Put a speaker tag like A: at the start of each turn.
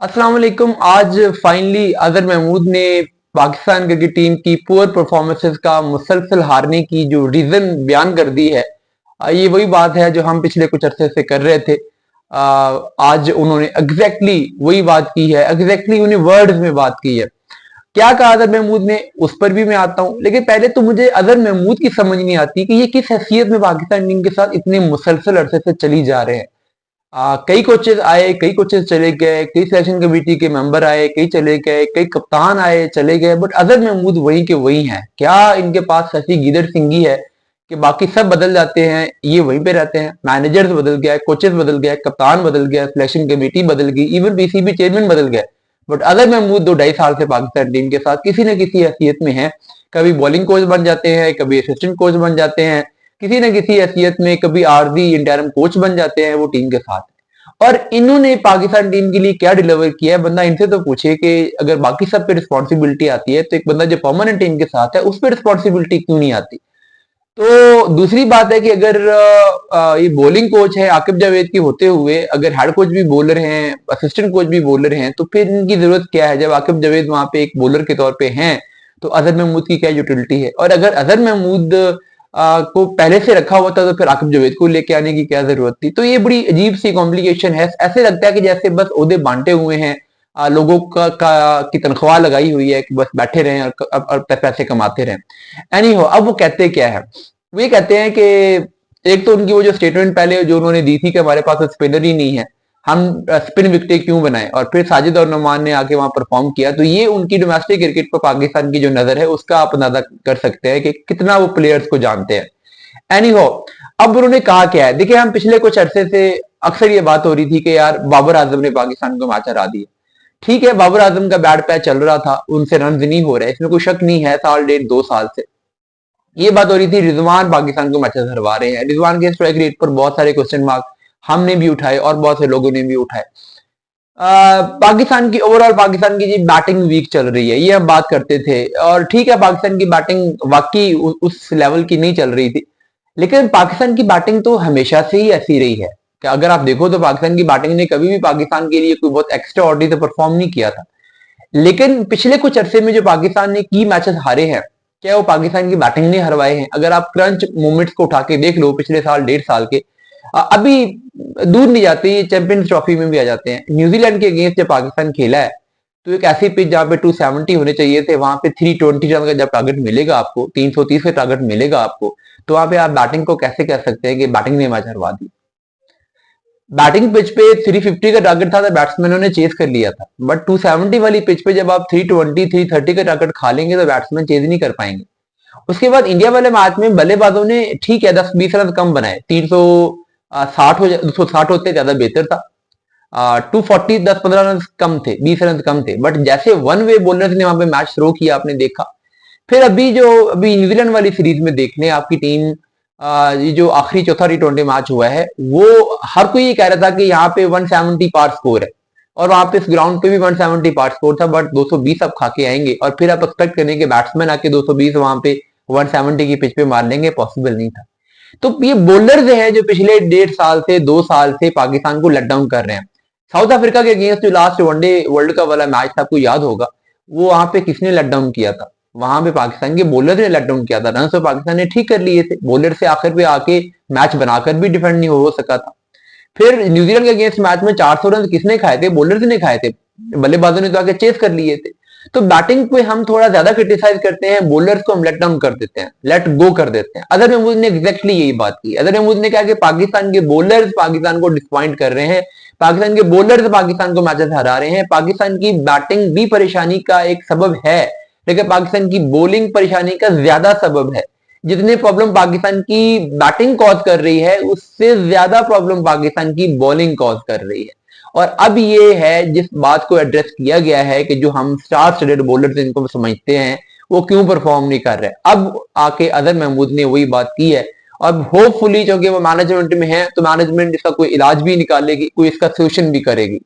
A: अस्सलाम वालेकुम। आज फाइनली अजहर महमूद ने पाकिस्तान क्रिकेट टीम की पुअर परफॉर्मेंसेस का मुसलसल हारने की जो रीजन बयान कर दी है। ये वही बात है जो हम पिछले कुछ अरसे से कर रहे थे। आज उन्होंने एग्जैक्टली वही बात की है, एग्जैक्टली उन्हें वर्ड्स में बात की है। क्या कहा अजहर महमूद ने, उस पर भी मैं आता हूं, लेकिन पहले तो मुझे अजहर महमूद की समझ नहीं आती कि ये किस हैसियत में पाकिस्तान टीम के साथ इतने मुसलसल अरसे से चली जा रहे हैं। कई कोचेस आए, कई कोचेस चले गए, कई सिलेक्शन कमेटी के मेंबर आए, कई चले गए, कई कप्तान आए चले गए, बट अजहर महमूद वही के वही हैं। क्या इनके पास ऐसी गीदड़ सिंगी है कि बाकी सब बदल जाते हैं, ये वहीं पे रहते हैं? मैनेजर्स बदल गया, कोचेस बदल गया, कप्तान बदल गया, सिलेक्शन कमेटी बदल गई, इवन बीसीबी चेयरमैन बदल गया, बट अजहर महमूद 2-2.5 साल से पाकिस्तान टीम के साथ किसी न किसी हैसियत में है। कभी बॉलिंग कोच बन जाते हैं, कभी असिस्टेंट कोच बन जाते हैं, किसी न किसी हैसियत में कभी आरदी इंटरिम कोच बन जाते हैं वो टीम के साथ। और इन्होंने पाकिस्तान टीम के लिए क्या डिलीवर किया है, बंदा इनसे तो पूछे कि अगर बाकी सब पे रिस्पॉन्सिबिलिटी आती है तो एक बंदा जो परमानेंट टीम के साथ है उस पर रिस्पॉन्सिबिलिटी क्यों नहीं आती? तो दूसरी बात है कि अगर ये बॉलिंग कोच है आकिब जावेद के होते हुए, अगर हेड कोच भी बॉलर हैं, असिस्टेंट कोच भी बॉलर हैं, तो फिर इनकी जरूरत क्या है? जब आकिब जावेद वहां पे एक बॉलर के तौर पे हैं, तो अजहर महमूद की क्या यूटिलिटी है? और अगर अजहर महमूद को पहले से रखा हुआ था तो फिर आकिब जावेद को लेके आने की क्या जरूरत थी? तो ये बड़ी अजीब सी कॉम्प्लिकेशन है। ऐसे लगता है कि जैसे बस ओहदे बांटे हुए हैं, लोगों की तनख्वाह लगाई हुई है कि बस बैठे रहें और पैसे कमाते रहें। एनी हो, अब वो कहते क्या है? वो ये कहते हैं कि एक तो उनकी वो जो स्टेटमेंट पहले जो उन्होंने दी थी कि हमारे पास स्पिनर ही नहीं है, हम स्पिन विकेट क्यों बनाए, और फिर साजिद और नुमान ने आके वहां परफॉर्म किया, तो ये उनकी डोमेस्टिक क्रिकेट पर पाकिस्तान की जो नजर है उसका आप अंदाजा कर सकते हैं कि कितना वो प्लेयर्स को जानते हैं। एनी हो, अब उन्होंने कहा क्या है? देखिए, हम पिछले कुछ अरसे से अक्सर ये बात हो रही थी कि यार बाबर आजम ने पाकिस्तान को मैच हरा दिया। ठीक है, बाबर आजम का बैट पैच चल रहा था, उनसे रन नहीं हो रहे, इसमें कोई शक नहीं है, साल 1.5-2 साल से ये बात हो रही थी। रिजवान पाकिस्तान को मैचेस हरवा रहे हैं, रिजवान के स्ट्राइक रेट पर बहुत सारे क्वेश्चन मार्क हमने भी उठाए और बहुत से लोगों ने भी उठाए। पाकिस्तान की ओवरऑल पाकिस्तान की जी बैटिंग वीक चल रही है, ये हम बात करते थे, और ठीक है पाकिस्तान की बैटिंग वाकई उस लेवल की नहीं चल रही थी, लेकिन पाकिस्तान की बैटिंग तो हमेशा से ही ऐसी रही है कि अगर आप देखो तो पाकिस्तान की बैटिंग ने कभी भी पाकिस्तान के लिए कोई बहुत एक्स्ट्रा ऑर्डिनरी तो परफॉर्म नहीं किया था। लेकिन पिछले कुछ अरसे में जो पाकिस्तान ने की मैचेस हारे हैं, क्या वो पाकिस्तान की बैटिंग ने हरवाए हैं? अगर आप क्रंच मोमेंट्स को उठा के देख लो पिछले साल 1.5 साल के, अभी दूर नहीं जाते, ये चैंपियंस ट्रॉफी में भी आ जाते हैं। न्यूजीलैंड के अगेंस्ट जब पाकिस्तान खेला है तो एक ऐसी पिच जहां पे 270 होने चाहिए थे, वहां पे 320 रन का जब टारगेट मिलेगा आपको, 330 का टारगेट मिलेगा आपको, तो वहां पे आप बैटिंग को कैसे कह सकते हैं कि बैटिंग ने मैच हरवा दी? बैटिंग पिच पे 350 का टारगेट था तो बैट्समैनों ने चेस कर लिया था, बट 270 वाली पिच पे जब आप 320 330 का टारगेट खा लेंगे तो बैट्समैन चेज नहीं कर पाएंगे। उसके बाद इंडिया वाले मैच में बल्लेबाजों ने ठीक है 10-20 रन कम बनाए, 360 हो 260 होते ज्यादा बेहतर था। 240 10-15 रन कम थे, 20 रन कम थे, बट जैसे वन वे बॉलर्स ने वहां पे मैच थ्रो किया आपने देखा। फिर अभी न्यूजीलैंड वाली सीरीज में देख लें, आपकी टीम ये जो आखिरी चौथा टी20 मैच हुआ है, वो हर कोई ये कह रहा था कि यहाँ पे 170 पार स्कोर है, और वहां पे इस ग्राउंड पे भी 170 पार स्कोर था, बट 220 आप खा के आएंगे और फिर आप एक्सपेक्ट करें कि बैट्समैन आके 220 वहां पे 170 की पिच पे मार लेंगे, पॉसिबल नहीं था। तो ये बॉलर्स हैं जो पिछले 1.5 साल से 2 साल से पाकिस्तान को लेट डाउन कर रहे हैं। साउथ अफ्रीका के अगेंस्ट जो लास्ट वनडे वर्ल्ड कप वाला मैच था, आपको याद होगा, वो वहां पे किसने लेट डाउन किया था? वहां पे पाकिस्तान के बॉलर ने लेट डाउन किया था। रन तो पाकिस्तान ने ठीक कर लिए थे, बॉलर से आखिर पे आके मैच बनाकर भी डिफेंड नहीं हो सका था। फिर न्यूजीलैंड के अगेंस्ट मैच में 400 रन किसने खाए थे? बॉलर्स ने खाए थे, बल्लेबाजों ने तो आके चेस कर लिए थे। तो बैटिंग पे हम थोड़ा ज्यादा क्रिटिसाइज करते हैं, बॉलर्स को हम लेट डाउन कर देते हैं, लेट गो कर देते हैं। अदर महमूद ने एग्जैक्टली यही बात की। अदर महमूद ने कहा कि पाकिस्तान के बॉलर्स पाकिस्तान को डिसपॉइंट कर रहे हैं, पाकिस्तान के बॉलर्स पाकिस्तान को मैचेस हरा रहे हैं, पाकिस्तान की बैटिंग भी परेशानी का एक सबब है, लेकिन पाकिस्तान की बॉलिंग परेशानी का ज्यादा सबब है। जितने प्रॉब्लम पाकिस्तान की बैटिंग कॉज कर रही है, उससे ज्यादा प्रॉब्लम पाकिस्तान की बॉलिंग कॉज कर रही है। और अब ये है जिस बात को एड्रेस किया गया है कि जो हम स्टार स्टडेड बॉलर इनको समझते हैं, वो क्यों परफॉर्म नहीं कर रहे। अब आके अजहर महमूद ने वही बात की है। अब होपफुली, क्योंकि वो मैनेजमेंट में है, तो मैनेजमेंट इसका कोई इलाज भी निकालेगी, कोई इसका सोल्यूशन भी करेगी।